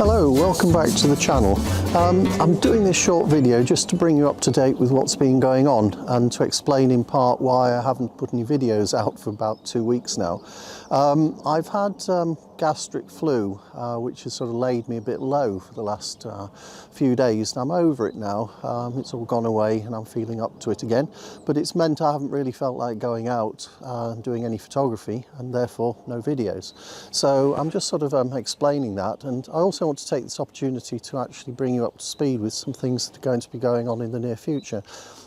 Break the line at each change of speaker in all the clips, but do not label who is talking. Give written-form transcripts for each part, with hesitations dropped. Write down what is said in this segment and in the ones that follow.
Hello, welcome back to the channel. I'm doing this short video just to bring you up to date with what's been going on and to explain in part why I haven't put any videos out for about 2 weeks now. I've had gastric flu, which has sort of laid me a bit low for the last few days. I'm over it now. It's all gone away and I'm feeling up to it again, but it's meant I haven't really felt like going out and doing any photography, and therefore no videos. So I'm just sort of explaining that, and I also want to take this opportunity to actually bring you up to speed with some things that are going to be going on in the near future.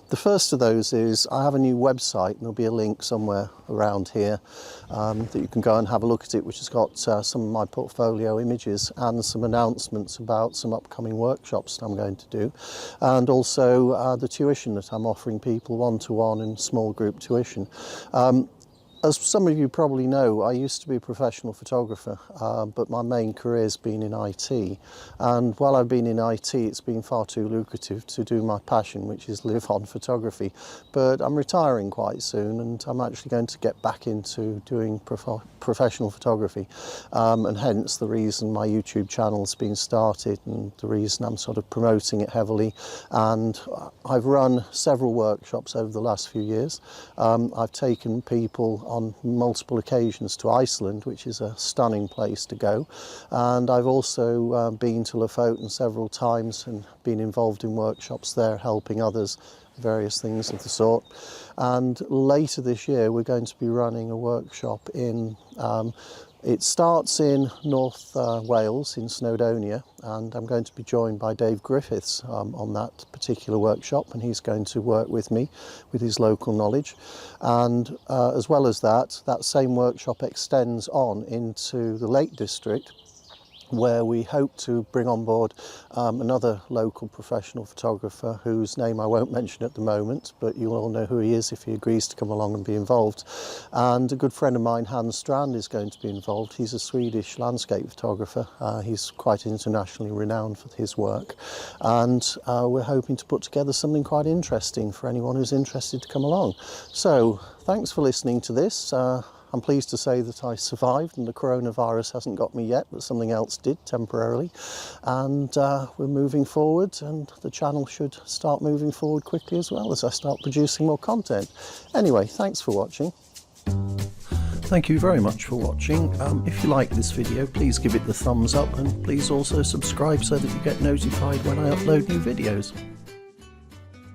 The first of those is I have a new website, and there'll be a link somewhere around here that you can go and have a look at it, which has got some of my portfolio images and some announcements about some upcoming workshops that I'm going to do, and also the tuition that I'm offering people one-to-one and small group tuition. As some of you probably know, I used to be a professional photographer, but my main career has been in IT. And while I've been in IT, it's been far too lucrative to do my passion, which is live on photography. But I'm retiring quite soon, and I'm actually going to get back into doing professional photography. And hence the reason my YouTube channel's been started, and the reason I'm sort of promoting it heavily. And I've run several workshops over the last few years. I've taken people on multiple occasions to Iceland, which is a stunning place to go, and I've also been to Lofoten several times and been involved in workshops there, helping others, various things of the sort. And later this year we're going to be running a workshop in it starts in North Wales, in Snowdonia, and I'm going to be joined by Dave Griffiths on that particular workshop, and he's going to work with me with his local knowledge. And as well as that, that same workshop extends on into the Lake District, where we hope to bring on board another local professional photographer whose name I won't mention at the moment, but you'll all know who he is if he agrees to come along and be involved. And a good friend of mine, Hans Strand, is going to be involved. He's a Swedish landscape photographer. He's quite internationally renowned for his work, and we're hoping to put together something quite interesting for anyone who's interested to come along. So thanks for listening to this. I'm pleased to say that I survived and the coronavirus hasn't got me yet, but something else did temporarily. And we're moving forward, and the channel should start moving forward quickly as well as I start producing more content. Anyway, thanks for watching. Thank you very much for watching. If you like this video, please give it the thumbs up, and please also subscribe so that you get notified when I upload new videos.